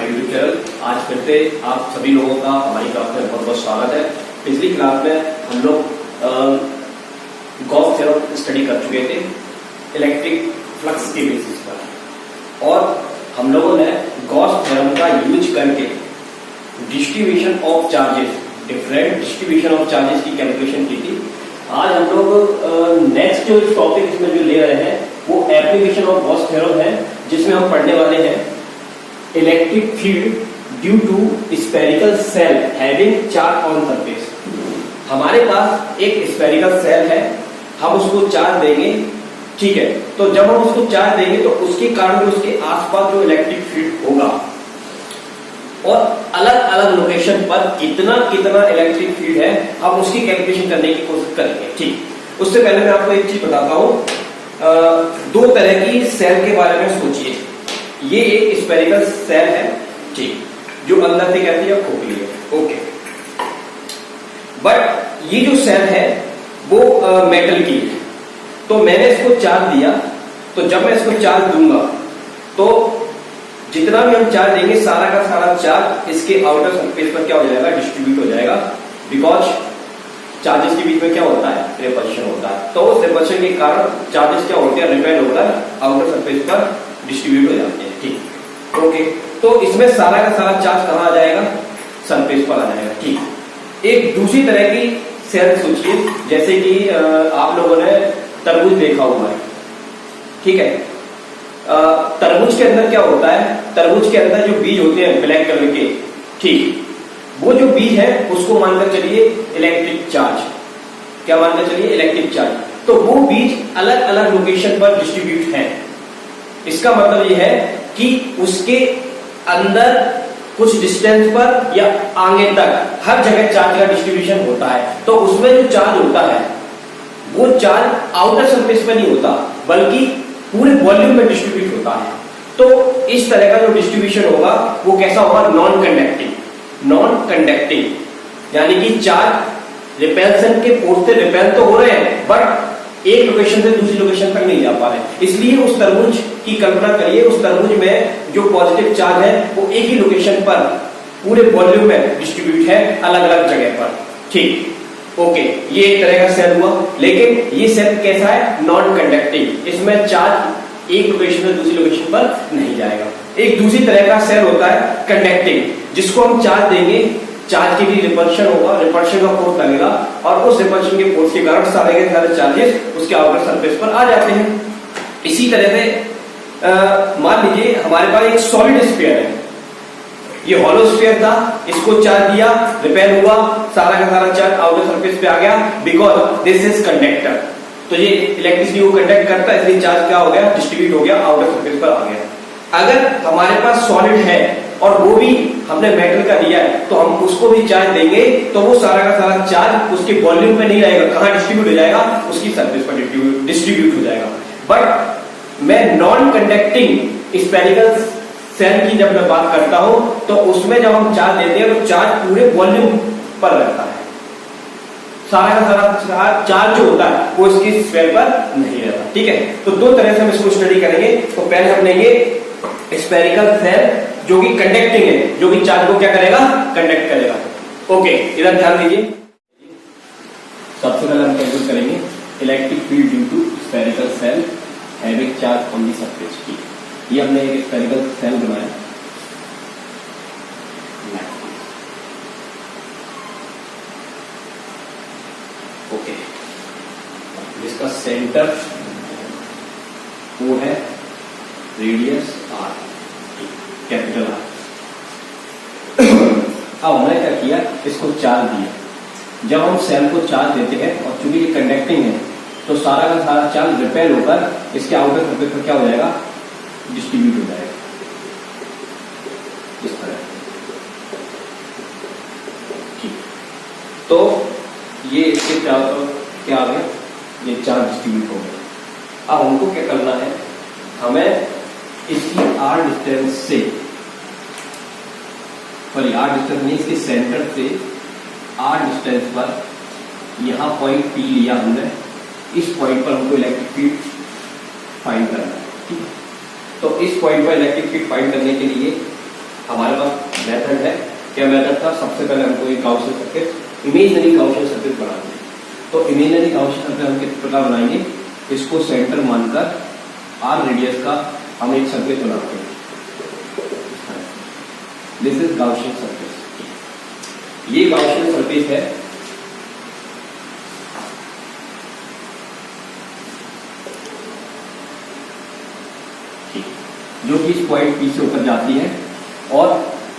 YouTube channel. आज फिर से आप सभी लोगों का हमारी क्लास में बहुत बहुत स्वागत है। पिछली क्लास में हम लोग गॉस थ्योरम स्टडी कर चुके थे इलेक्ट्रिक फ्लक्स के बेसिस पर, और हम लोगों ने गॉस थ्योरम का यूज करके distribution of charges, different distribution of charges की कैलकुलेशन की थी। आज हम लोग नेक्स्ट जो टॉपिक इसमें जो ले रहे हैं वो एप्लीकेशन ऑफ गॉस थ्योरम है, जिसमें हम पढ़ने वाले हैं electric field due to spherical shell having charge on surface. हमारे पास एक स्फेरिकल सेल है, हम उसको चार्ज देंगे, ठीक है। तो जब हम उसको चार्ज देंगे तो उसके कारण उसके आसपास जो इलेक्ट्रिक फील्ड होगा और अलग अलग लोकेशन पर कितना कितना इलेक्ट्रिक फील्ड है, हम उसकी कैलकुलेशन करने की कोशिश करेंगे, ठीक। उससे पहले मैं आपको एक चीज बताता हूं। दो तरह की सेल के बारे में सोचिए। ये एक स्फेरिकल सेल है, ठीक, जो अंदर से कहती है खोखली है, ओके। बट ये जो सेल है वो मेटल की है। तो मैंने इसको चार्ज दिया, तो जब मैं इसको चार्ज दूंगा तो जितना भी हम चार्ज देंगे सारा का सारा चार्ज इसके आउटर सरफेस पर क्या हो जाएगा, डिस्ट्रीब्यूट हो जाएगा। बिकॉज चार्जेस के बीच में क्या होता है, रिपल्शन होता है। तो उस रिपल्शन के कारण चार्जेस क्या होते हैं, रिपेल होकर आउटर सरफेस पर डिस्ट्रीब्यूट हो जाते हैं, ठीक, ओके। तो इसमें सारा का सारा चार्ज कहां आ जाएगा, सरफेस पर आ जाएगा, ठीक। एक दूसरी तरह की सेल सोचिए, जैसे कि आप लोगों ने तरबूज देखा हुआ है, ठीक है। तरबूज के अंदर क्या होता है, तरबूज के अंदर जो बीज होते हैं ब्लैक कलर के, ठीक, वो जो बीज है उसको मानकर चलिए इलेक्ट्रिक चार्ज, क्या मानकर चलिए, इलेक्ट्रिक चार्ज। तो वो बीज अलग अलग लोकेशन पर डिस्ट्रीब्यूट है। इसका मतलब ये है कि उसके अंदर कुछ डिस्टेंस पर या आगे तक हर जगह चार्ज का डिस्ट्रीब्यूशन होता है। तो उसमें जो चार्ज होता है वो चार्ज आउटर सरफेस पर नहीं होता, बल्कि पूरे वॉल्यूम में डिस्ट्रीब्यूट होता है। तो इस तरह का जो डिस्ट्रीब्यूशन होगा वो कैसा होगा, नॉन कंडक्टिंग। नॉन कंडक्टिंग यानी कि चार्ज रिपेल्सन के फोर्स से रिपेल तो हो रहे हैं, बट एक लोकेशन से दूसरी लोकेशन तक नहीं जा पा रहे। इसलिए उस तरबूज की कल्पना करिए, उस तरबूज में जो पॉजिटिव चार्ज है वो एक ही लोकेशन पर पूरे वॉल्यूम में डिस्ट्रीब्यूट है, अलग अलग जगह पर, ठीक, ओके। ये एक तरह का सेल हुआ, लेकिन ये सेल कैसा है, नॉन कंडक्टिंग। इसमें चार्ज एक लोकेशन से दूसरी लोकेशन पर नहीं जाएगा। एक दूसरी तरह का सेल होता है कंडक्टिंग, जिसको हम चार्ज देंगे, चार्ज की भी रिपल्शन होगा, रिपल्शन का फोर्स लगेगा, और उस रिपल्शन के फोर्स के कारण सारे के सारे चार्जेस उसके आउटर सरफेस पर आ जाते हैं। इसी तरह से मान लीजिए हमारे पास एक सॉलिड स्फीयर है, ये हॉलो स्फीयर था, इसको चार्ज दिया, रिपेल हुआ, सारा का सारा चार्ज आउटर सरफेस पे आ गया, बिकॉज दिस इज कंडक्टर। तो ये इलेक्ट्रिसिटी को कंडक्ट करता है, इसलिए चार्ज क्या हो गया, डिस्ट्रीब्यूट हो गया, आउटर सरफेस पर आ गया। अगर हमारे पास सॉलिड है और वो भी हमने मेटल का दिया है, तो हम उसको भी चार्ज देंगे, तो वो सारा का सारा चार्ज उसके वॉल्यूम में नहीं रहेगा, कहां डिस्ट्रीब्यूट हो जाएगा, उसकी सरफेस पर डिस्ट्रीब्यूट हो जाएगा। बट मैं नॉन कंडक्टिंग स्फेरिकल सेल की जब मैं बात करता हूं, तो उसमें जब हम चार्ज देते हैं तो चार्ज पूरे वॉल्यूम पर रहता है, सारा का सारा चार्ज जो होता है वो इसकी स्फीयर पर नहीं रहता, ठीक है। तो दो तरह से हम इसको स्टडी करेंगे। तो पहले हम लेंगे स्फेरिकल सेल जो कि कंडक्टिंग है, जो कि चार्ज को क्या करेगा, कंडक्ट करेगा, ओके। इधर ध्यान दीजिए। सबसे पहले हम कैलकुलेट करेंगे electric field due to spherical shell having charge on the surface, ठीक। ये हमने एक स्फेरिकल सेल बनाया, ओके, जिसका सेंटर वो है रेडियस आर, कैपिटल आर। अब हमने क्या किया, इसको चार्ज दिया। जब हम सेल को चार्ज देते हैं और चूंकि ये कंडक्टिंग है, तो सारा का सारा चार्ज रिपेल होकर इसके आउटर सरफेस पर क्या हो जाएगा, डिस्ट्रीब्यूट हो जाएगा, इस तरह, ठीक। तो ये इसके क्या आ गया, ये चार्ज डिस्ट्रीब्यूट हो गया। अब हमको क्या करना है, हमें इसकी आर डिस्टेंस से, सॉरी आर डिस्टेंस नहीं, इसके सेंटर से आर डिस्टेंस पर यहां पॉइंट पी लिया हमने, इस पॉइंट पर हमको इलेक्ट्रिक फील्ड फाइंड करना है, ठीक है। तो इस पॉइंट पर इलेक्ट्रिक फील्ड फाइंड करने के लिए हमारे पास का सबसे पहले हमको एक Gaussian surface, imaginary Gaussian surface बनाना है। तो इमेजिनरी गाउसियन सर्फेस हम किस प्रकार बनाएंगे, इसको सेंटर मानकर r रेडियस का हम एक सर्फेस बनाते हैं। This is Gaussian surface. ये गाउसियन सर्फेस है, जो कि इस पॉइंट P से होकर जाती है और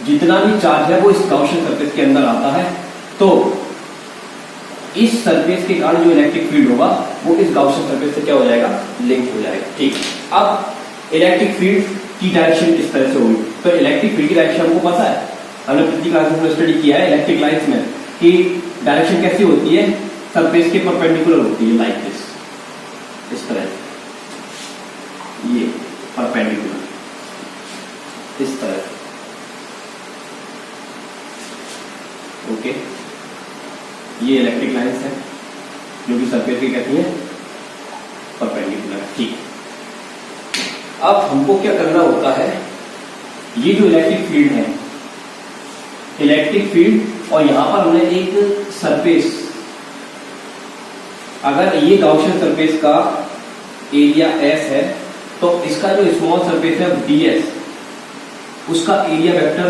जितना भी चार्ज है वो इस गाउसियन सरफेस के अंदर आता है। तो इस सरफेस के कारण जो इलेक्ट्रिक फील्ड होगा वो इस गाउसियन सरफेस से क्या हो जाएगा, लिंक हो जाएगा। ठीक, अब इलेक्ट्रिक फील्ड की डायरेक्शन किस तरह से होगी, तो इलेक्ट्रिक फील्ड की डायरेक्शन हमको पता है, हमने पिछली क्लास में स्टडी किया है इलेक्ट्रिक लाइन्स में कि डायरेक्शन कैसी होती है, सरफेस के परपेंडिकुलर होती है, लाइक दिस, इस तरह ये परपेंडिकुलर इस तरह। ओके, ये इलेक्ट्रिक लाइन्स है जो कि सरफेस की कहती है परपेंडिकुलर। ठीक, अब हमको क्या करना होता है, ये जो इलेक्ट्रिक फील्ड है, इलेक्ट्रिक फील्ड और यहां पर हमने एक सरफेस, अगर ये गाउसियन सरफेस का एरिया S है तो इसका जो स्मॉल सरफेस है ds, उसका एरिया वेक्टर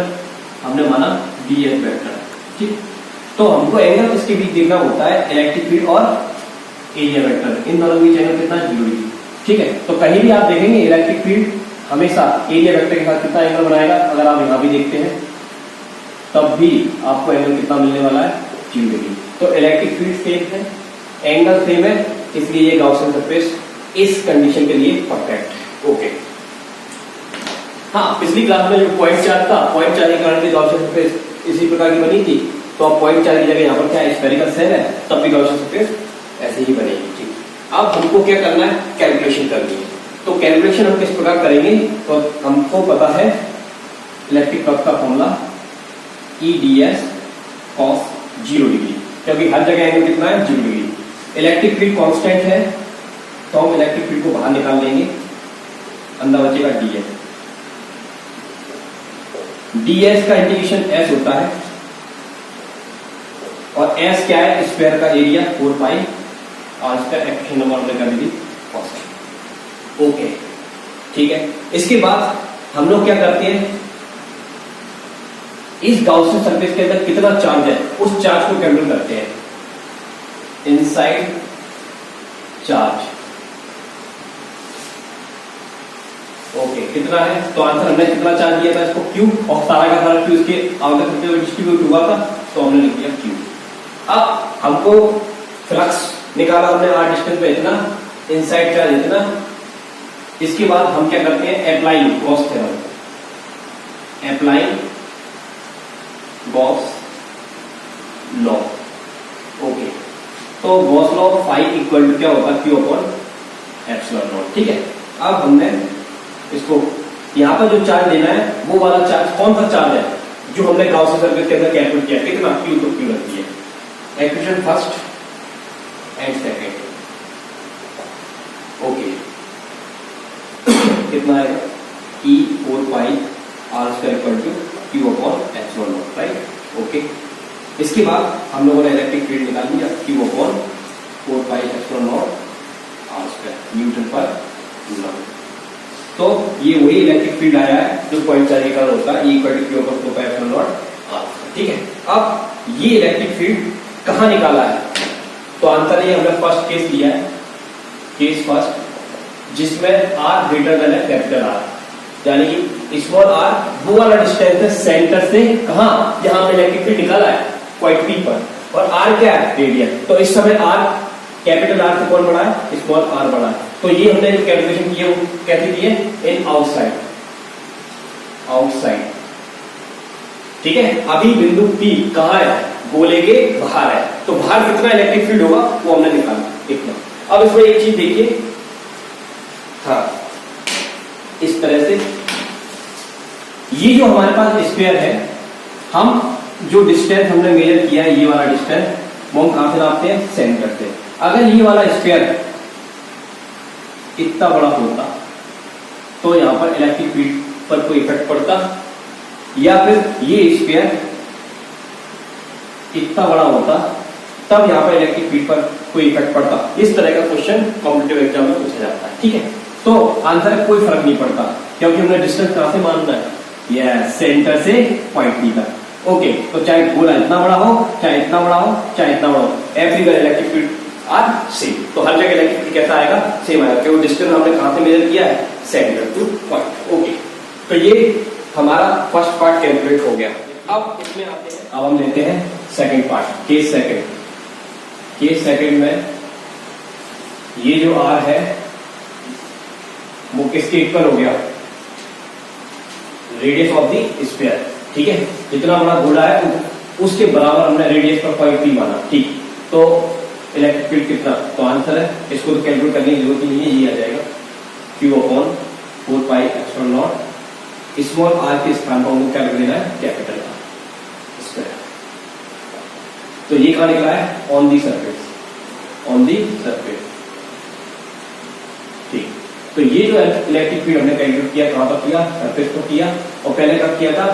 हमने माना ds वेक्टर। ठीक, तो हमको एंगल इसके बीच देखना होता है, इलेक्ट्रिक फील्ड और एरिया वेक्टर, इन दोनों के बीच एंगल कितना जरूरी है। ठीक है, तो कहीं भी आप देखेंगे इलेक्ट्रिक फील्ड हमेशा एरिया वेक्टर के साथ कितना एंगल बनाएगा, अगर आप यहां भी देखते हैं तब भी आपको एंगल कितना मिलने वाला है, 0 डिग्री। तो इलेक्ट्रिक फील्ड सेम है, एंगल सेम है, इसलिए ये गाउसियन सरफेस इस कंडीशन के लिए परफेक्ट है। ओके, हाँ, पिछली क्लास में जो पॉइंट चार्ज था, पॉइंट चार्ज के कारण गाउसियन सरफेस इसी प्रकार की बनी थी, तो अब पॉइंट चार्ज की जगह यहाँ पर क्या स्फेरिकल सेल है, तब भी गाउसियन सरफेस ऐसे ही बनेगी। ठीक, अब हमको क्या करना है, कैलकुलेशन करनी है। तो कैलकुलेशन हम किस प्रकार करेंगे, तो हमको पता है इलेक्ट्रिक फ्लक्स का फॉर्मूला EdS cos 0 डिग्री, क्योंकि हर जगह एंगल कितना है, 0 डिग्री। इलेक्ट्रिक फील्ड कांस्टेंट है तो हम इलेक्ट्रिक फील्ड को बाहर निकाल लेंगे, अंदर बचेगा ds। ds का इंटीग्रेशन s होता है और s क्या है, स्क्वायर का एरिया 4 पाई और इसका एक्सप्रेशन नंबर हमने कर दी कॉस। ओके, ठीक है। इसके बाद हम लोग क्या करते हैं, इस गाउसियन सरफेस के अंदर कितना चार्ज है उस चार्ज को कैलकुलेट करते हैं, इनसाइड चार्ज। ओके, कितना है, तो आंसर हमने कितना चार्ज दिया था इसको Q, और सारा का सारा Q इसके आगे डिस्ट्रीब्यूट हुआ था तो हमने लिख दिया Q। अब हमको फ्लक्स निकाला हमने r डिस्टेंस पे इतना, इनसाइड चार्ज इतना। इसके बाद हम क्या करते हैं, applying Gauss theorem, applying Gauss law. Okay, तो Gauss law phi equal to क्या होगा, Q अपॉन एप्सिलॉन नॉट। ठीक है, अब हमने इसको यहां पर जो चार्ज लेना है वो वाला चार्ज कौन सा चार्ज है जो हमने गाउसियन सरफेस के अंदर कैलकुलेट किया, कितना Q, तो Q रखती है, equation first and second. Okay, कितना है, E 4 pi r square equal to Q upon epsilon naught, right. Okay, इसके बाद हम लोगों ने इलेक्ट्रिक फील्ड निकाल लिया, Q upon 4 pi epsilon naught r square Newton पर कूलम। तो ये वही इलेक्ट्रिक फील्ड आया है जो पॉइंट चार्ज के कारण होता है, E equal to Q upon 4 pi epsilon naught r। ठीक है, अब ये इलेक्ट्रिक फील्ड कहां निकाला है, तो आंसर ये हमने फर्स्ट केस लिया है, केस फर्स्ट, जिसमें r ग्रेटर देन है कैपिटल R, यानी कि स्मॉल r वो वाला डिस्टेंस है सेंटर से कहां, जहां हमने इलेक्ट्रिक फील्ड निकाला है पॉइंट P पर, और r क्या है, रेडियस। तो इस समय r कैपिटल R से कौन बड़ा है, स्मॉल r बड़ा है। तो ये हमने जो कैलकुलेशन की है वो कैसे की है, इन आउटसाइड, आउटसाइड। ठीक है, अभी बिंदु P कहां है, गोले के बाहर है, तो बाहर कितना इलेक्ट्रिक फील्ड होगा वो हमने निकाला इतना। अब इसमें एक चीज देखिए, हाँ, इस तरह से ये जो हमारे पास स्क्वायर है, हम जो डिस्टेंस हमने मेजर किया है, ये वाला डिस्टेंस वो हम कहां से नापते हैं, सेंटर से। अगर ये वाला स्क्वायर इतना बड़ा होता तो यहां पर इलेक्ट्रिक फील्ड पर कोई इफेक्ट पड़ता, या फिर ये स्क्वायर इतना बड़ा होता तब यहाँ पर इलेक्ट्रिक फील्ड पर कोई इफेक्ट पड़ता। इस तरह का क्वेश्चन कॉम्पिटिटिव एग्जाम में पूछा जाता है। ठीक है, तो आंसर है कोई फर्क नहीं पड़ता, क्योंकि हमने डिस्टेंस कहां से मानना है, यस, सेंटर से पॉइंट पी तक। ओके, तो चाहे गोला इतना बड़ा हो, चाहे इतना बड़ा हो, चाहे इतना बड़ा हो, everywhere electric field are same. तो हर जगह इलेक्ट्रिक फील्ड कैसा आएगा, सेम आएगा, क्योंकि डिस्टेंस हमने कहां से मेजर किया है, सेंटर टू पॉइंट। ओके, तो ये हमारा फर्स्ट पार्ट कैलकुलेट हो गया। अब इसमें आते हैं, अब हम लेते हैं second part, case second. Case second में ये जो आर है वो किसके इक्वल हो गया, रेडियस ऑफ द स्फीयर। ठीक है, जितना बड़ा गोला है उसके बराबर हमने रेडियस पर पॉइंट पी माना। ठीक, तो इलेक्ट्रिक फील्ड कितना, तो आंसर है, इसको तो कैलकुलेट करने की जरूरत नहीं है, ये आ जाएगा Q/4πε0 स्मॉल आर के स्थान पर हमको क्या लिख देना है, कैपिटल आर स्क्वायर। तो ये कहां निकला है, on the surface, on the surface. ठीक, तो ये जो इलेक्ट्रिक फील्ड हमने कैलकुलेट किया कहां पर किया, सरफेस पर किया, और पहले कब किया था,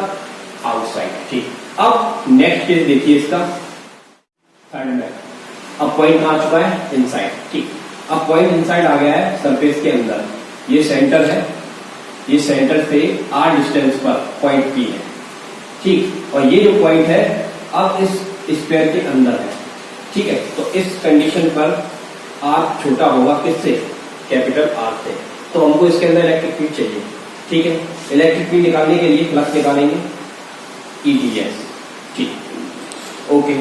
आउटसाइड। ठीक, अब नेक्स्ट केस देखिए इसका, थर्ड में। अब पॉइंट आ चुका है इनसाइड। ठीक, अब पॉइंट इनसाइड आ गया है सरफेस के अंदर, ये सेंटर है, ये सेंटर से आर डिस्टेंस पर पॉइंट पी है। ठीक, और ये जो पॉइंट है अब इस स्फीयर के अंदर है। ठीक है, तो इस कंडीशन पर आर छोटा होगा किससे, कैपिटल आर से। तो हमको इसके अंदर इलेक्ट्रिक फील्ड चाहिए। ठीक है, इलेक्ट्रिक फील्ड निकालने के लिए फ्लक्स निकालेंगे, ईडीएस। ठीक, ओके,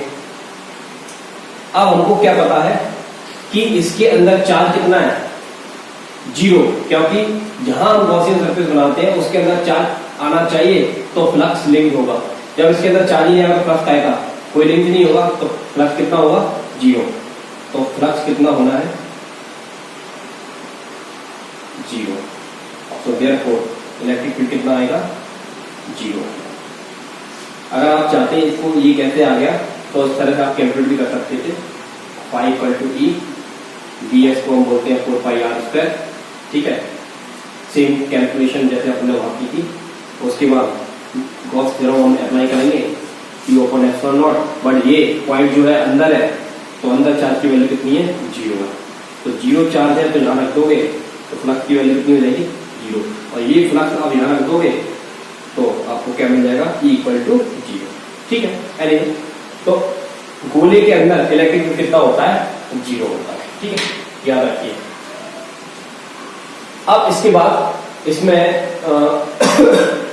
अब हमको क्या पता है कि इसके अंदर चार्ज कितना है, 0, क्योंकि जहां हम गॉसियन सरफेस बनाते हैं उसके अंदर चार्ज आना चाहिए, तो फ्लक्स लिंक होगा। जब इसके अंदर चार्ज ही आएगा तो फ्लक्स आएगा, कोई लिंक नहीं होगा, तो फ्लक्स कितना होगा, 0। तो फ्लक्स कितना होना है, 0। तो देयरफॉर इलेक्ट्रिक फील्ड कितना आएगा, 0। अगर आप चाहते हैं इसको ये कैसे आ गया, तो इस तरह से आप कैलकुलेट भी कर सकते थे, φ E, ds को हम बोलते हैं 4πr²। ठीक है, सेम कैलकुलेशन जैसे अपने वहां की थी। उसके बाद गॉस थ्योरम हम अप्लाई करेंगे, Q/ε0, बट ये पॉइंट जो है अंदर है, तो अंदर चार्ज की वैल्यू कितनी है, 0 है। तो 0 चार्ज है, तो यहां रख दोगे तो फ्लक्स की वैल्यू कितनी हो जाएगी, 0। और ये फ्लक्स आप यहां रख दोगे तो आपको क्या मिल जाएगा, E=0। ठीक है, एनीवे, तो गोले के अंदर इलेक्ट्रिक फील्ड कितना होता है, 0 होता है। ठीक है, याद रखिए। अब इसके बाद इसमें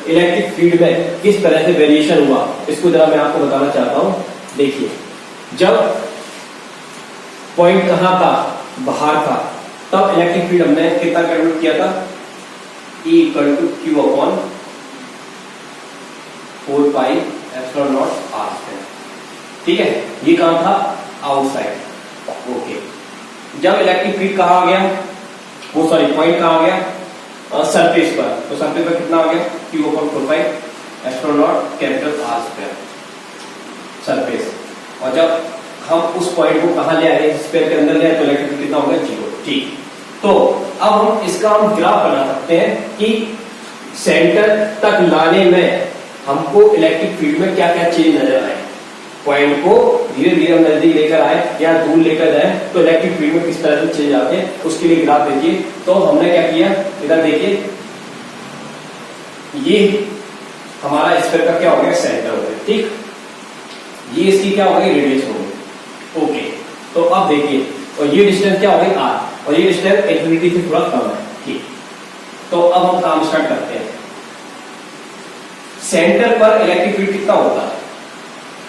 इलेक्ट्रिक फील्ड में किस तरह से वेरिएशन हुआ, इसको जरा मैं आपको बताना चाहता हूं। देखिए, जब पॉइंट कहां था, बाहर था, तब इलेक्ट्रिक फील्ड हमने कितना कैलकुलेट किया था, E=Q/4πε0r²। ठीक है, ये कहां था, आउटसाइड। ओके, जब इलेक्ट्रिक फील्ड कहां आ गया, वो सॉरी पॉइंट कहां आ गया, सरफेस पर, तो सरफेस पर कितना आ गया, Q/4πε0 कैपिटल R², सरफेस। और जब हम उस पॉइंट को कहां ले आए, स्फीयर के अंदर ले आए, तो इलेक्ट्रिक फील्ड कितना हो गया, 0। ठीक, तो अब हम इसका हम ग्राफ बना सकते हैं कि सेंटर तक लाने में हमको इलेक्ट्रिक फील्ड में क्या क्या चेंज नजर आए। पॉइंट को धीरे धीरे हम नजदीक लेकर आए या दूर लेकर जाए, तो इलेक्ट्रिक फील्ड में किस तरह से चेंज आते हैं, उसके लिए ग्राफ देखिए। तो हमने क्या किया, इधर देखिए, ये हमारा स्फीयर का क्या हो गया, सेंटर हो गया। ठीक, ये इसकी क्या हो गई, रेडियस हो गई। ओके, तो अब देखिए, और ये डिस्टेंस क्या हो गई, r, और ये डिस्टेंस इंफिनिटी से थोड़ा कम है। ठीक, तो अब हम काम स्टार्ट करते हैं। सेंटर पर इलेक्ट्रिक फील्ड कितना होता है,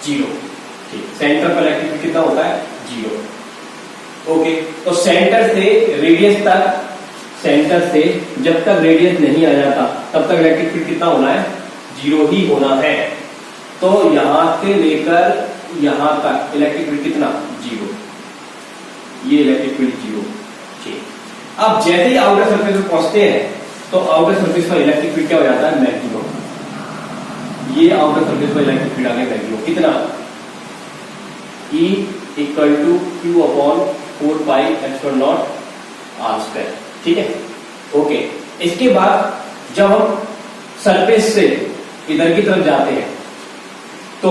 0। ठीक, सेंटर पर इलेक्ट्रिक फील्ड कितना होता है, 0। ओके, तो सेंटर से रेडियस तक, सेंटर से जब तक रेडियस नहीं आ जाता तब तक इलेक्ट्रिक फील्ड कितना होना है, 0 ही होना है। तो यहां से लेकर यहां तक इलेक्ट्रिक फील्ड कितना, 0। ये इलेक्ट्रिक फील्ड 0। ठीक, अब जैसे ही आउटर सरफेस पर पहुंचते हैं, तो आउटर सरफेस पर इलेक्ट्रिक फील्ड क्या हो जाता है, मैक्सिमम। ये आउटर सरफेस पर इलेक्ट्रिक फील्ड आ गया मैक्सिमम, कितना, E=Q/4πε0r²। ठीक है, ओके। इसके बाद जब हम सरफेस से इधर की तरफ जाते हैं, तो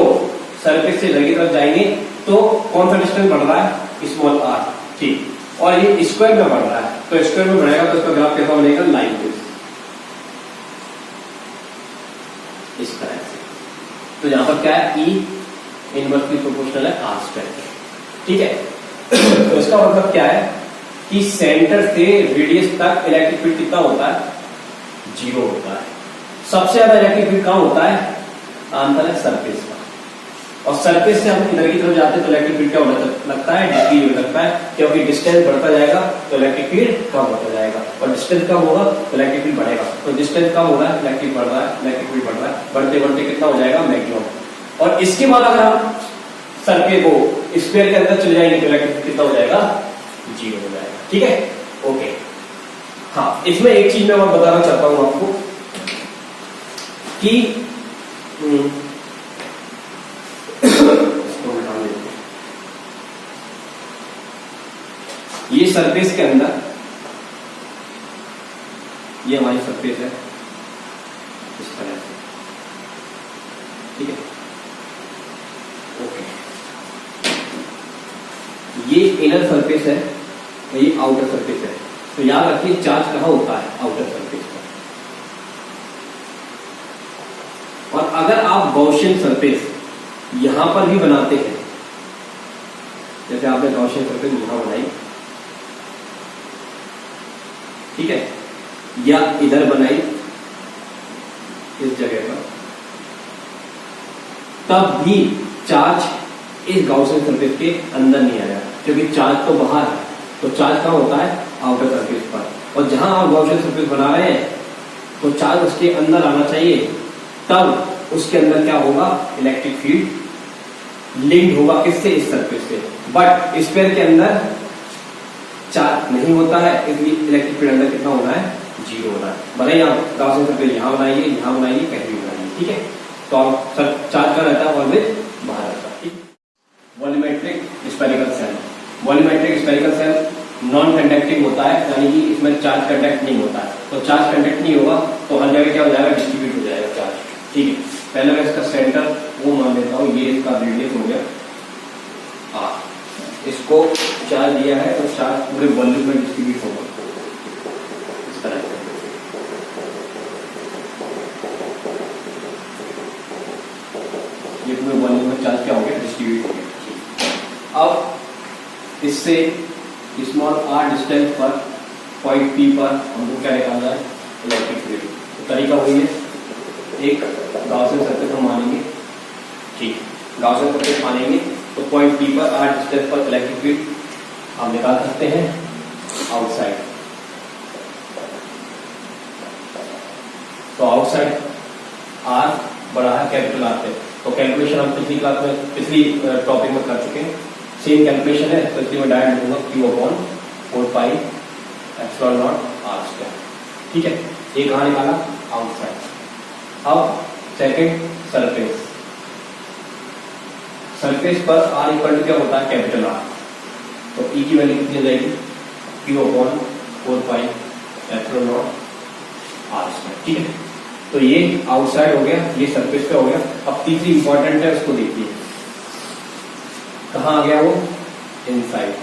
सरफेस से इधर की तरफ जाएंगे तो कौन सा डिस्टेंस बढ़ रहा है, स्मॉल आर, ठीक। और ये स्क्वायर में बढ़ रहा है, तो स्क्वायर में बढ़ेगा तो इसका ग्राफ कैसा बनेगा, लाइन बेस, इस तरह से। तो यहां पर क्या है, ई इनवर्सली प्रोपोर्शनल है आर स्क्वायर, ठीक है। तो इसका मतलब क्या है कि सेंटर से रेडियस तक इलेक्ट्रिक फील्ड कितना होता है, 0 होता है। सबसे ज्यादा इलेक्ट्रिक फील्ड कहां होता है, आंसर है सरफेस का। और सरफेस से हम इधर की तरफ जाते हैं तो इलेक्ट्रिक फील्ड क्या होने लगता है, डिक्रीज होने लगता है, क्योंकि डिस्टेंस बढ़ता जाएगा तो इलेक्ट्रिक फील्ड कम होता जाएगा, और डिस्टेंस कम होगा तो इलेक्ट्रिक फील्ड बढ़ेगा। तो डिस्टेंस कम हो रहा है, इलेक्ट्रिक बढ़ रहा है, इलेक्ट्रिक फील्ड बढ़ रहा है, बढ़ते बढ़ते कितना हो जाएगा, मैक्सिमम। और इसके बाद अगर हम सर्कल को स्फीयर के अंदर चले जाएंगे तो इलेक्ट्रिक फील्ड कितना हो जाएगा, 0 हो जाएगा, ठीक है, ओके। हाँ, इसमें एक चीज मैं और बताना चाहता हूं आपको कि ये सरफेस के अंदर, ये हमारी सरफेस है इस तरह से, ठीक है, ओके। ये इनर सरफेस है और ये आउटर सरफेस है। तो याद रखिए चार्ज कहां होता है, आउटर सरफेस पर। और अगर आप गॉसियन सरफेस यहां पर भी बनाते हैं, जैसे आपने गॉसियन सरफेस यहां बनाई, ठीक है, या इधर बनाई इस जगह पर, तब भी चार्ज इस गॉसियन सरफेस के अंदर नहीं आया, क्योंकि चार्ज तो बाहर है। तो चार्ज कहां होता है, आउटर सरफेस पर। और जहां आप गॉसियन सरफेस बना रहे हैं तो चार्ज उसके अंदर आना चाहिए, तब उसके अंदर क्या होगा, इलेक्ट्रिक फील्ड लिंक्ड होगा, किससे, इस सरफेस से। बट स्फीयर के अंदर चार्ज नहीं होता है, इसलिए इलेक्ट्रिक फील्ड अंदर कितना होना है, 0 होना है। भले आप गॉसियन सरफेस यहां बनाइए, यहां बनाइए, कहीं भी बनाइए, ठीक है। तो आप चार्ज का रहता है ऑलवेज बाहर रहता है, ठीक। Volumetric spherical shell, volumetric spherical shell non conducting होता है, यानी कि इसमें चार्ज कंडक्ट नहीं होता है। तो चार्ज कंडक्ट नहीं होगा तो हर जगह क्या हो जाएगा, डिस्ट्रीब्यूट हो जाएगा चार्ज, ठीक है। पहले मैं इसका सेंटर वो मान लेता हूं, ये इसका रेडियस हो गया आर, इसको चार्ज दिया है तो चार्ज पूरे वॉल्यूम में डिस्ट्रीब्यूट होगा इस तरह से। ये पूरे वॉल्यूम में चार्ज क्या हो गया, डिस्ट्रीब्यूट हो गया। अब इससे स्मॉल आर डिस्टेंस पर पॉइंट पी पर हमको क्या निकालना है, इलेक्ट्रिक फील्ड। तो तरीका वही है, एक गॉसियन सरफेस हम मानेंगे, ठीक, गॉसियन सरफेस मानेंगे तो पॉइंट पी पर आर डिस्टेंस पर इलेक्ट्रिक फील्ड हम निकाल सकते हैं आउटसाइड। तो आउटसाइड आर बड़ा है कैपिटल आर से। तो कैलकुलेशन हम पिछली क्लास में, पिछली टॉपिक में कर चुके हैं, सेम कैलकुलेशन है। तो इसलिए मैं डायरेक्ट लिखूंगा Q upon 4 pi epsilon naught are square, ठीक है। ये कहां निकाला, आउटसाइड। अब सेकंड सरफेस, सरफेस पर आर इक्वल टू क्या होता है, कैपिटल आर। तो ई की वैल्यू कितनी जाएगी, Q upon 4 pi epsilon naught are square, ठीक है। तो ये आउटसाइड हो गया, ये सरफेस पे हो गया। अब तीसरी इंपॉर्टेंट है, उसको देखिए कहां आ गया वो, इनसाइड।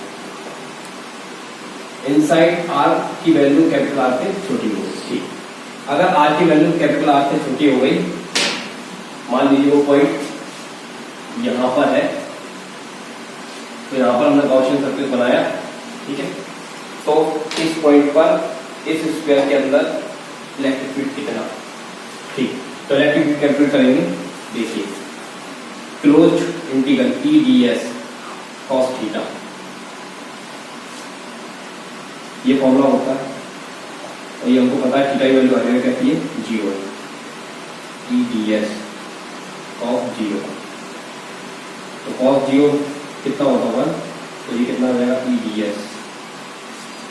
इनसाइड आर की वैल्यू कैपिटल आर से छोटी हो गई, ठीक। अगर आर की वैल्यू कैपिटल आर से छोटी हो गई, मान लीजिए वो पॉइंट यहां पर है, तो यहां पर हमने गॉसियन सरफेस बनाया, ठीक है। तो इस पॉइंट पर इस स्क्वायर के अंदर इलेक्ट्रिक फील्ड कितना, ठीक। तो इलेक्ट्रिक फील्ड कैलकुलेट करेंगे, देखिए close integral E D S cos theta, ये फॉर्मूला होता है और ये हमको पता है थीटा की वैल्यू आगे कहती है 0, ई डी एस कॉस 0। तो कॉस 0 कितना होता है 1, तो ये कितना हो जाएगा, ई डी एस,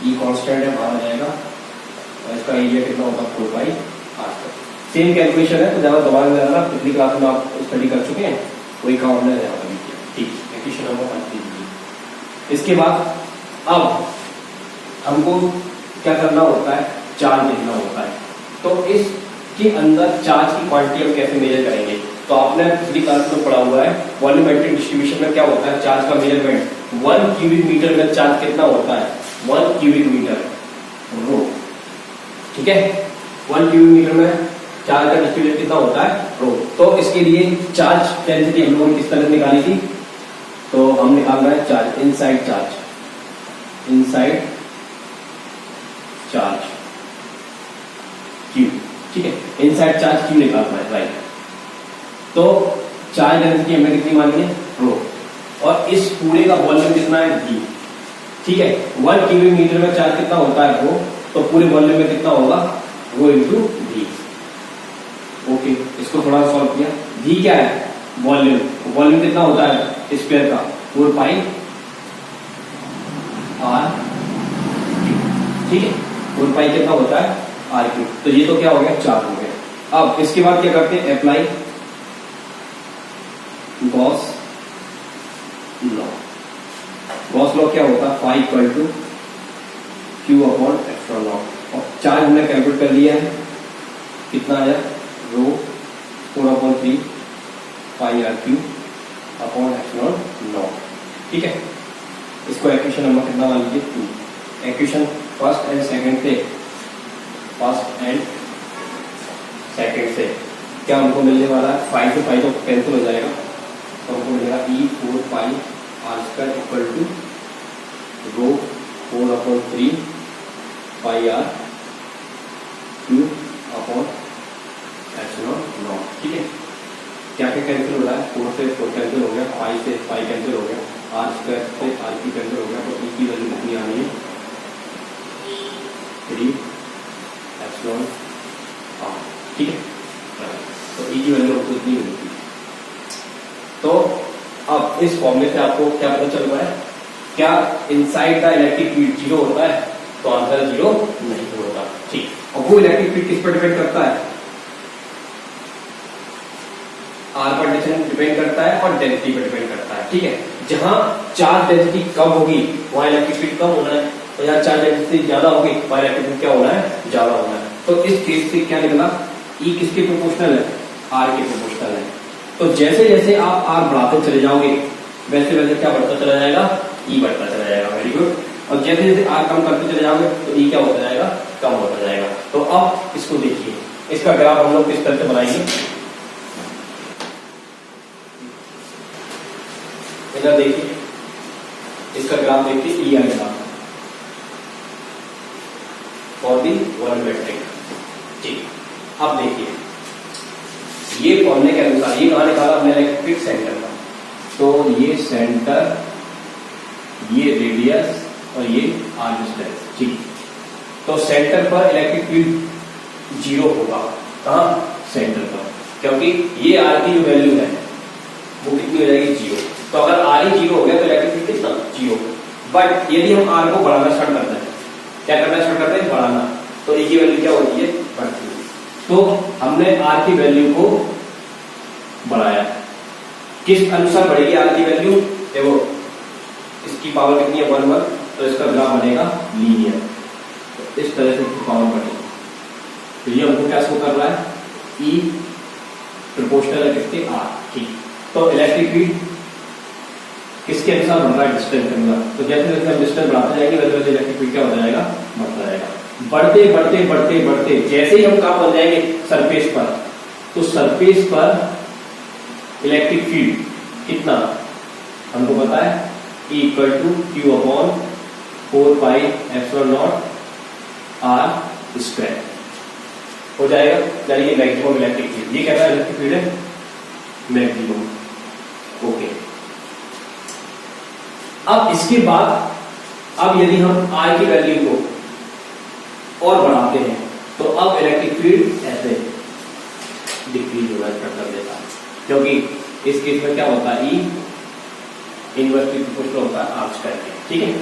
ई कॉन्स्टेंट है, बाहर आ जाएगा, और इसका एरिया कितना होता है 4 पाई आर स्क्वायर। सेम कैलकुलेशन है, तो ज्यादा दोबारा में जाना, पिछली क्लास में आप स्टडी कर चुके हैं, वही काम हमने यहाँ पर किया, ठीक। Equation number 1। इसके बाद अब हमको क्या करना होता है, चार्ज देखना होता है। तो इसके अंदर चार्ज की क्वांटिटी हम कैसे मेजर करेंगे, तो आपने पिछली क्लास में पढ़ा हुआ है वॉल्यूमेट्रिक डिस्ट्रीब्यूशन में क्या होता है, चार्ज का मेजरमेंट 1 क्यूबिक मीटर में चार्ज कितना होता है, 1 क्यूबिक मीटर रो। ठीक है, 1 क्यूबिक मीटर में चार्ज का डिस्ट्रीब्यूशन कितना होता है, रो। तो इसके लिए चार्ज डेंसिटी हम लोगों ने किस तरह से निकाली थी, तो हम निकाल रहे हैं चार्ज इनसाइड चार्ज क्यू। ठीक है, इनसाइड चार्ज क्यू निकालना है, राइट। तो चार्ज डेंसिटी हमने कितनी मानी है, रो, और इस पूरे का वॉल्यूम कितना है, वी। ठीक है, 1 क्यूबिक मीटर में चार्ज कितना होता है, रो, तो पूरे वॉल्यूम में कितना होगा, रो इंटू वी। ओके, इसको थोड़ा सॉल्व किया। वी क्या है, वॉल्यूम कितना होता है स्क्वायर का, 4 पाई आर क्यू। ठीक है, 4 पाई कितना होता है, आर क्यू। तो ये तो क्या हो गया, 4 हो गया। अब इसके बाद क्या करते हैं, apply Gauss law. Gauss law क्या होता है, phi equal to Q upon epsilon naught. और चार्ज हमने कैलकुलेट कर लिया है, कितना है, rho 4/3 pi R Q upon epsilon naught. ठीक है, इसको इक्वेशन नंबर कितना मान लीजिए, 2। इक्वेशन फर्स्ट एंड सेकंड से क्या हमको मिलने वाला है, 5 से 5 तो कैंसिल हो जाएगा, तो हमको मिलेगा E4 pi R square equal to rho 4/3 pi R Q upon epsilon naught. ठीक है, क्या क्या कैंसिल हो रहा है, 4 से 4 कैंसिल हो गया, 5 से 5 कैंसिल हो गया, आर स्क्वायर से आर क्यू कैंसिल हो गया, तो ई की वैल्यू कितनी आनी है, 3 एप्सिलॉन आर। ठीक है, तो ई की वैल्यू आपको इतनी मिलती है। तो अब इस फॉर्मूले से आपको क्या पता चल रहा है, क्या इनसाइड द इलेक्ट्रिक फील्ड 0 होता है, तो आंसर 0 नहीं होता। ठीक, और वो इलेक्ट्रिक फील्ड किस पर डिपेंड करता है, आर पर डिपेंड करता है और डेंसिटी पर डिपेंड करता है। ठीक है, जहां चार्ज डेंसिटी कम होगी वहां इलेक्ट्रिक फील्ड कम होना है, और जहां चार्ज डेंसिटी ज्यादा होगी वहां इलेक्ट्रिक फील्ड क्या होना है, ज्यादा होना है। तो इस केस से क्या निकला, ई किसके प्रोपोर्शनल है, आर के प्रोपोर्शनल है। तो जैसे जैसे आप आर बढ़ाते चले जाओगे वैसे वैसे क्या बढ़ता चला जाएगा, ई बढ़ता चला जाएगा। Very good. और जैसे जैसे आर कम करते चले जाओगे तो ई क्या होता जाएगा, कम होता जाएगा। तो अब इसको देखिए, इसका ग्राफ हम लोग किस तरह से बनाएंगे, इधर देखिए, इसका ग्राफ देखिए, E I graph for the volumetric. ठीक, अब देखिए ये फॉर्मूले के अनुसार ये कहां निकाला हमने, इलेक्ट्रिक सेंटर का, तो ये सेंटर, ये रेडियस और ये आर डिस्टेंस। ठीक, तो सेंटर पर इलेक्ट्रिक फील्ड 0 होगा, कहां, सेंटर पर, क्योंकि ये आर की जो वैल्यू है वो कितनी हो जाएगी, 0। तो अगर आर ही 0 हो गया तो इलेक्ट्रिक फील्ड कितना, 0। बट यदि हम आर को बढ़ाना स्टार्ट करते हैं, क्या करना स्टार्ट करते हैं, बढ़ाना, तो ए की वैल्यू क्या होती है, बढ़ती है। तो हमने आर की वैल्यू को बढ़ाया, किस अनुसार बढ़ेगी आर की वैल्यू, देखो इसकी पावर कितनी है, 1 तो इसका ग्राफ बनेगा लीनियर, तो इस तरह से इसकी पावर बढ़ेगी। तो ये हमको क्या शो कर रहा है, ई प्रोपोर्शनल है किसके, आर। ठीक, तो इलेक्ट्रिक फील्ड किसके अनुसार बढ़ रहा है, डिस्टेंस के अनुसार। तो जैसे जैसे हम डिस्टेंस बढ़ाते जाएंगे वैसे वैसे इलेक्ट्रिक फील्ड क्या होता जाएगा, बढ़ता जाएगा। बढ़ते बढ़ते बढ़ते बढ़ते जैसे ही हम कहाँ पहुंच जाएंगे, सरफेस पर, तो सरफेस पर इलेक्ट्रिक फील्ड कितना हमको पता है, E equal to Q upon 4 pi epsilon naught are square हो जाएगा, यानी कि मैक्सिमम इलेक्ट्रिक फील्ड। ये कहता है इलेक्ट्रिक फील्ड है मैक्सिमम। ओके, अब इसके बाद अब यदि हम आर की वैल्यू को और बढ़ाते हैं तो अब इलेक्ट्रिक फील्ड ऐसे डिक्रीज होना स्टार्ट कर देता है, क्योंकि इस केस में क्या होता है, ई इनवर्सली प्रोपोर्शनल होता है आर स्क्वायर के। ठीक है,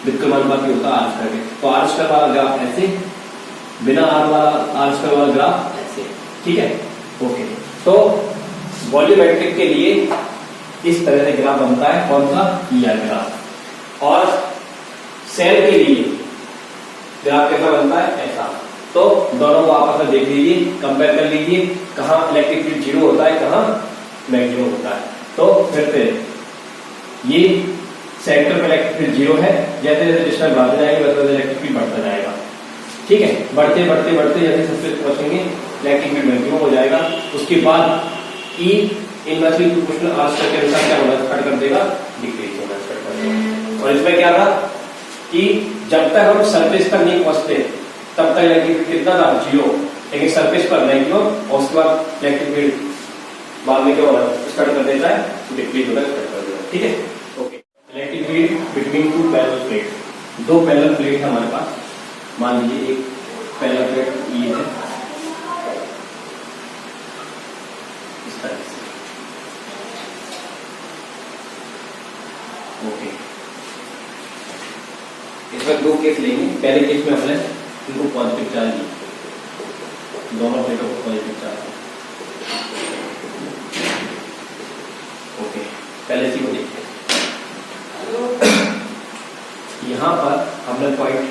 विकर्मानुपाती होता है आर स्क्वायर के। तो आर स्क्वायर वाला ग्राफ ऐसे, बिना आर वाला आर स्क्वायर वाला ग्राफ ऐसे। ठीक है, ओके। तो वॉल्यूमेट्रिक के लिए इस तरह से ग्राफ बनता है, कौन सा, ई आर ग्राफ। और सेल के लिए ग्राफ कैसा बनता है, ऐसा। तो दोनों को आपस में देख लीजिए, कंपेयर कर लीजिए, कहाँ इलेक्ट्रिक फील्ड जीरो होता है, कहाँ मैक्सिमम होता है। तो फिर से ये सेंटर पर इलेक्ट्रिक फील्ड जीरो है, जैसे जैसे डिस्टेंस बढ़ाते जाएंगे वैसे वैसे इलेक्ट्रिक फील्ड बढ़ता जाएगा। ठीक है, बढ़ते बढ़ते बढ़ते जैसे सबसे पहुंचेंगे इलेक्ट्रिक फील्ड मैक्सिमम हो जाएगा। उसके बाद ई इनवर्सली प्रोपोर्शनल आंसर के अनुसार क्या होगा, कट कर देगा, डिक्रीज होना स्टार्ट कर देगा। और इसमें क्या था कि जब तक हम सरफेस पर नहीं पहुंचते तब तक इलेक्ट्रिक फील्ड कितना था, जीरो, लेकिन सरफेस पर मैक्सिमम, और उसके बाद इलेक्ट्रिक फील्ड बाद में क्या होगा, स्टार्ट कर देता है, डिक्रीज होना स्टार्ट कर देगा। ठीक है, okay. Electric field between two parallel plate, दो पैरेलल प्लेट है हमारे पास। मान लीजिए एक पैरेलल प्लेट ये है, इस तरह से, ओके। इसमें दो केस लेंगे। पहले केस में हमने इनको पॉजिटिव चार्ज दी, दोनों प्लेटों को पॉजिटिव चार्ज, ओके। पहले इसी को देखते हैं। यहां पर हमने पॉइंट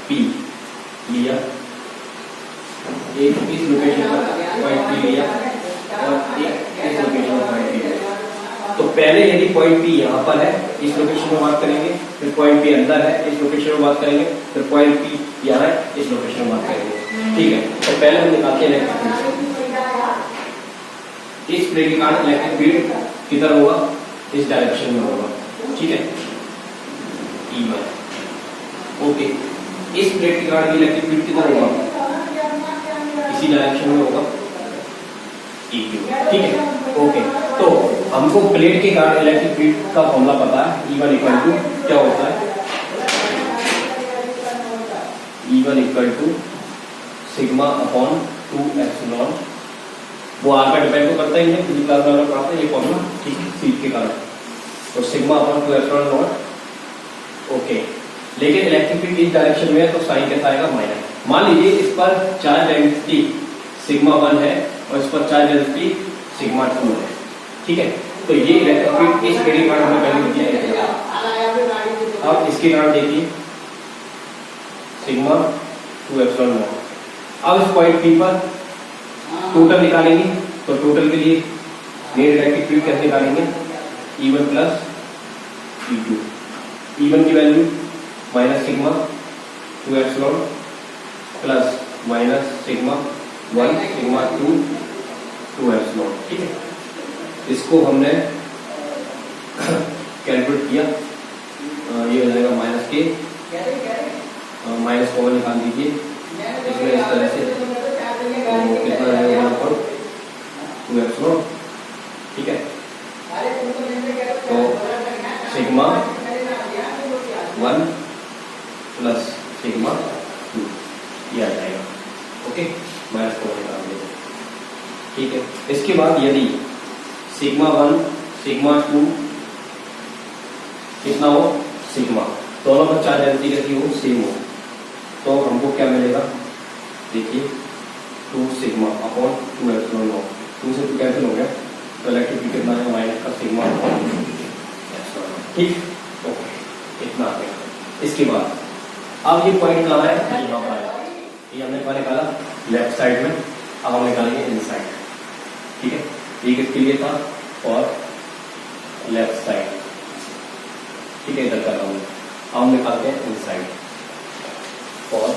P लिया, एक इस लोकेशन पर पॉइंट P लिया और एक इस लोकेशन पर पॉइंट P लिया। तो पहले यदि पॉइंट P यहाँ पर है, इस लोकेशन में बात करेंगे, फिर पॉइंट P अंदर है, इस लोकेशन में बात करेंगे, फिर पॉइंट P यहाँ है, इस लोकेशन में बात करेंगे। ठीक है, तो पहले हम निकालते हैं इलेक्ट्रिक फील्ड। इस प्लेट के कारण इलेक्ट्रिक फील्ड किधर होगा, इस डायरेक्शन में होगा। ठीक है, E1, ओके। इस प्लेट के कारण इलेक्ट्रिक फील्ड किधर होगा, इसी डायरेक्शन में होगा, E2। ठीक है, ओके। तो हमको प्लेट के कारण इलेक्ट्रिक फील्ड का फॉर्मूला पता है, E1 इक्वल टू क्या होता है, E1 equal to sigma upon 2 epsilon, वो आर का डिपेंड तो करता ही है, फिजिक्स क्लास में पढ़ाते हैं ये फॉर्मूला। ठीक है, सीट के कारण, तो sigma upon 2 epsilon not, okay. लेकिन इलेक्ट्रिक फील्ड इस डायरेक्शन में है तो साइन कैसा आएगा, माइनस। मान लीजिए इस पर चार्ज डेंसिटी सिग्मा 1 है और इस पर चार्ज डेंसिटी सिग्मा 2 है। ठीक है, तो ये इलेक्ट्रिक फील्ड इस प्लेट के कारण हमने पहले दिया है। अब इसके कारण देखिए सिग्मा 2 एप्सिलॉन नॉट। अब इस पॉइंट P पर टोटल निकालेंगे, तो टोटल के लिए नेट इलेक्ट्रिक फील्ड कैसे निकालेंगे, E1 प्लस E2। E1 की value minus sigma 2 epsilon plus minus sigma 1 sigma 2 epsilon. ठीक है, इसको हमने कैलकुलेट किया, ये हो जाएगा माइनस के, माइनस को निकाल दीजिए इसमें इस तरह से, तो कितना रहेगा 2 एप्सिलॉन। ठीक है, तो सिग्मा 1 प्लस सिग्मा 2 ये आ जाएगा, ओके। माइनस को निकाल देंगे। ठीक है, इसके बाद यदि सिग्मा 1 सिग्मा 2 कितना हो, सिग्मा, दोनों पर चार्ज डेंसिटी कैसी हो, सेम हो, तो हमको क्या मिलेगा, देखिए 2 सिग्मा अपॉन 2 एप्सिलॉन नॉट, 2 से 2 कैंसिल हो गया, तो इलेक्ट्रिक फील्ड कितना है, माइनस का सिग्मा अपॉन एप्सिलॉन नॉट। ठीक, ओके, इतना आ गया। इसके बाद अब ये पॉइंट कहाँ है, यहाँ पर है, ये हमने कहाँ निकाला, लेफ्ट साइड में, अब हम निकालेंगे इनसाइड। ठीक है, ये किसके लिए था, और लेफ्ट साइड। ठीक है, इधर कर रहा हूँ, अब हम निकालते हैं इनसाइड और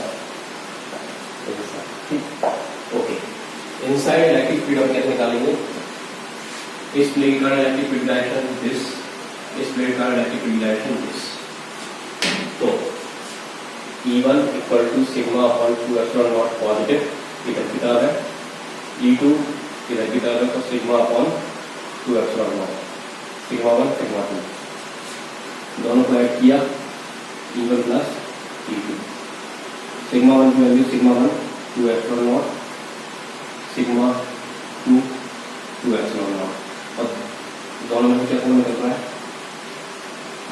इनसाइड। ठीक, ओके। इनसाइड इलेक्ट्रिक फील्ड हम कैसे निकालेंगे, इस प्लेट का इलेक्ट्रिक फील्ड डायरेक्शन दिस, इस प्लेट का इलेक्ट्रिक फील्ड डायरेक्शन दिस, तो E1 equal to sigma upon 2 epsilon naught positive इधर की तरफ है, E2 इधर की तरफ है, तो sigma upon 2 epsilon naught, sigma 1 sigma 2, दोनों को ऐड किया, E1 प्लस E2, सिग्मा 1 की value sigma 1 2 epsilon naught, sigma 2 2 epsilon naught, और दोनों में क्या कॉमन कर रहा है,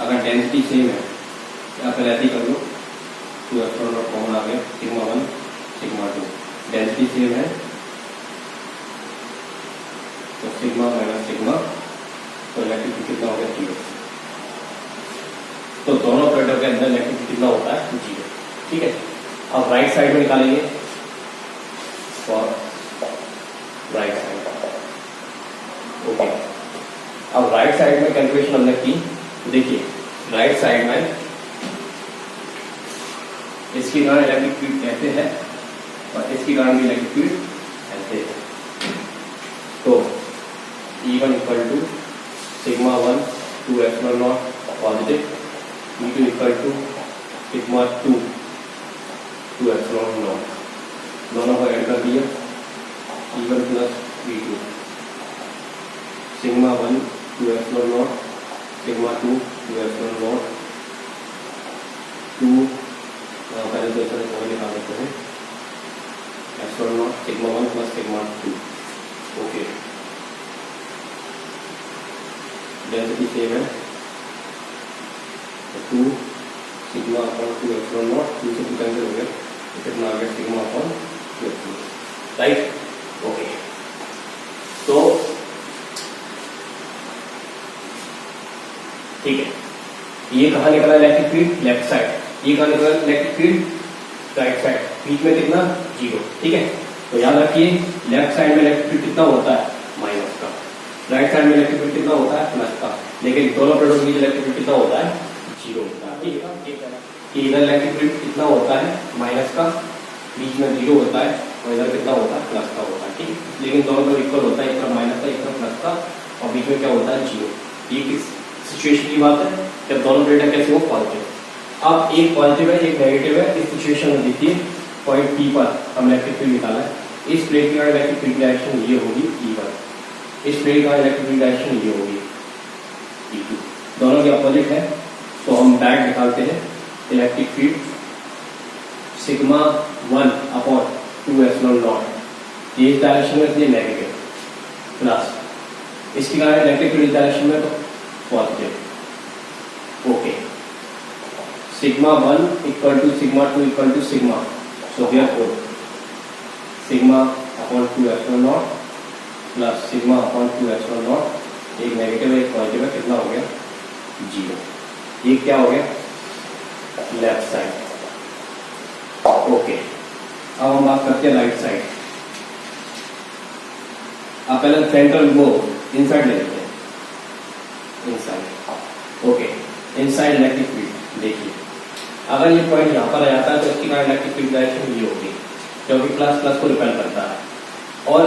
अगर डेंसिटी सेम है या फिर ऐसे ही कर लो, 2 एप्सिलॉन नॉट कॉमन आ गया, सिग्मा 1 सिग्मा 2, डेंसिटी सेम है तो सिग्मा माइनस सिग्मा, तो इलेक्ट्रिक कितना हो गया, 0। तो दोनों प्लेटों के अंदर इलेक्ट्रिक कितना होता है, 0। ठीक है, अब राइट साइड में निकालेंगे, राइट साइड। ओके, अब राइट साइड में कैलकुलेशन हमने की। देखिए राइट साइड में इसकी कारण इलेक्ट्रिक फील्ड ऐसे है और इसकी कारण भी इलेक्ट्रिक फील्ड ऐसे है। तो E1 equal to sigma 1 2 epsilon naught positive, E2 equal to sigma 2 2 epsilon naught, दोनों को ऐड कर दिया, E1 plus E2 sigma 1 2 epsilon naught sigma 2 2 epsilon naught 2 पहले तो इसमें समझ निकाल देते हैं, epsilon naught sigma 1 plus sigma 2। Okay, density same है, तो 2 सिग्मा अपॉन 2 एप्सिलॉन नॉट, 2 से 2 कैंसिल हो गया, तो कितना आ गया सिग्मा अपॉन 2, राइट। ओके, तो ठीक है, ये कहाँ निकला इलेक्ट्रिक फील्ड, लेफ्ट साइड, ये कहाँ निकला इलेक्ट्रिक फील्ड, राइट साइड, बीच में कितना 0, ठीक है। तो याद रखिए लेफ्ट साइड में इलेक्ट्रिक फील्ड कितना होता है, माइनस का, राइट साइड में इलेक्ट्रिक फील्ड कितना होता है, प्लस का, लेकिन दोनों प्लेटों के बीच इलेक्ट्रिक फील्ड कितना होता है, 0 होता है, ठीक है। कि इधर इलेक्ट्रिक फील्ड कितना होता है, माइनस का, बीच में 0 होता है, और इधर कितना होता है, प्लस का होता है, ठीक है। लेकिन दोनों तरफ इक्वल होता है, एक तरफ माइनस का एक तरफ प्लस का, और बीच में क्या होता है 0। ये किस सिचुएशन की बात है, जब दोनों प्लेटें कैसे हो, पॉजिटिव। अब एक पॉजिटिव है एक नेगेटिव है, इस सिचुएशन में देखिए पॉइंट P पर हम इलेक्ट्रिक फील्ड निकाला है, इस प्लेट की इलेक्ट्रिक फील्ड डायरेक्शन ये होगी E1, इस प्लेट का इलेक्ट्रिक फील्ड डायरेक्शन ये होगी E2, दोनों के अपोजिट है। तो हम डायरेक्ट निकालते हैं electric field sigma 1 upon 2 epsilon not, ये इस डायरेक्शन में इसलिए नेगेटिव, प्लस इसकी कारण इलेक्ट्रिक फील्ड डायरेक्शन में तो positive. Okay, sigma 1 equal to sigma 2 equal to sigma, so therefore sigma upon 2 epsilon naught plus sigma upon 2 epsilon naught, एक negative है एक पॉजिटिव है, कितना हो गया 0। ये क्या हो गया लेफ्ट साइड। ओके, अब हम बात करते हैं राइट साइड। आप पहले सेंट्रल वो इनसाइड ले लेते हैं, inside. Okay, inside electric field देखिए, अगर ये पॉइंट यहाँ पर आ जाता है तो इसकी कारण इलेक्ट्रिक फील्ड डायरेक्शन ये होगी, क्योंकि प्लस प्लस को रिपेल करता है और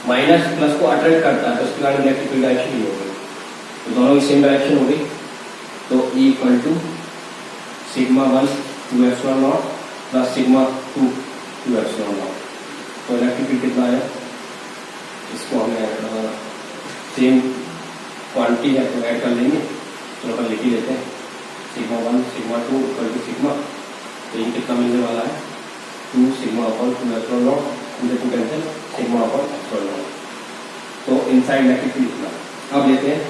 माइनस प्लस को अट्रैक्ट करता है, तो इसके कारण इलेक्ट्रिक फील्ड डायरेक्शन ये होगी, तो दोनों की सेम डायरेक्शन होगी। तो E equal to sigma 1 2 epsilon naught plus sigma 2 2 epsilon naught, तो इलेक्ट्रिक फील्ड कितना आया, इसको हमें सेम क्वांटिटी है तो ऐड कर लेंगे, तो अपन लिख ही देते हैं sigma 1 sigma 2 equal to sigma, तो ये कितना मिलने वाला है 2 सिग्मा अपॉन 2 एप्सिलॉन नॉट, इनसे 2 cancel, sigma upon epsilon naught. तो इनसाइड इलेक्ट्रिक फील्ड इतना। अब लेते हैं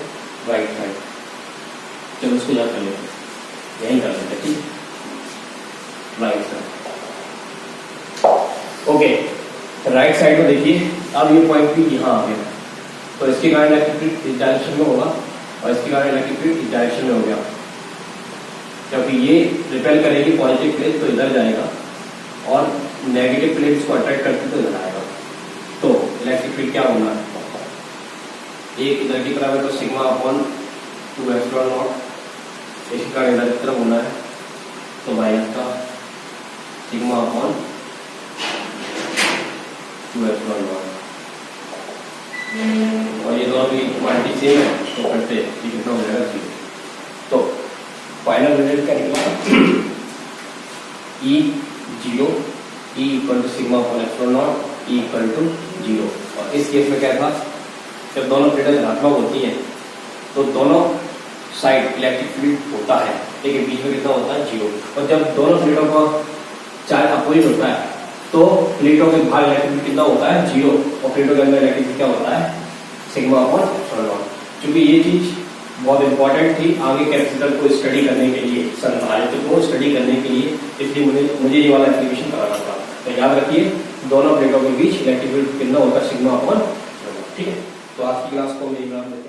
राइट साइड, चलो उसको याद कर लेते हैं, यही कर लेते हैं, ठीक, right side. Okay, right side में देखिए, अब ये पॉइंट भी यहाँ आ गया, तो इसके कारण इलेक्ट्रिक फील्ड इस डायरेक्शन में होगा और इसके कारण इलेक्ट्रिक फील्ड इस डायरेक्शन में हो गया, क्योंकि ये रिपेल करेगी पॉजिटिव प्लेट तो इधर जाएगा और नेगेटिव प्लेट इसको अट्रैक्ट करती तो इधर आएगा। तो इलेक्ट्रिक फील्ड क्या होना है, एक इधर की तरफ है तो सिग्मा अपॉन 2 एप्सिलॉन नॉट, इसके कारण इधर की तरफ होना है तो माइनस का सिग्मा अपॉन 2 एप्सिलॉन नॉट, और ये दोनों की क्वांटिटी सेम है तो करते हैं, ये कितना हो जाएगा 0। तो फाइनल रिजल्ट क्या निकला, E 0, E equal to sigma upon epsilon naught, E equal to 0। और इस केस में क्या था, जब दोनों प्लेटें धनात्मक होती हैं तो दोनों साइड इलेक्ट्रिक फील्ड होता है, लेकिन बीच में कितना होता है 0। और जब दोनों प्लेटों का चार्ज अपोजिट होता है तो प्लेटों के बाहर इलेक्ट्रिक फील्ड कितना होता है 0, और प्लेटों के अंदर इलेक्ट्रिक फील्ड क्या होता है सिग्मा अपॉन एप्सिलॉन नॉट। क्योंकि ये चीज बहुत इंपॉर्टेंट थी आगे कैपेसिटर को स्टडी करने के लिए, संधारित्र को स्टडी करने के लिए, इसलिए मुझे ये वाला एप्लीकेशन कराना था। तो याद रखिए दोनों प्लेटों के बीच इलेक्ट्रिक फील्ड कितना होता है सिग्मा अपॉन, ठीक है। तो आज की क्लास को हम यही बना लेते हैं।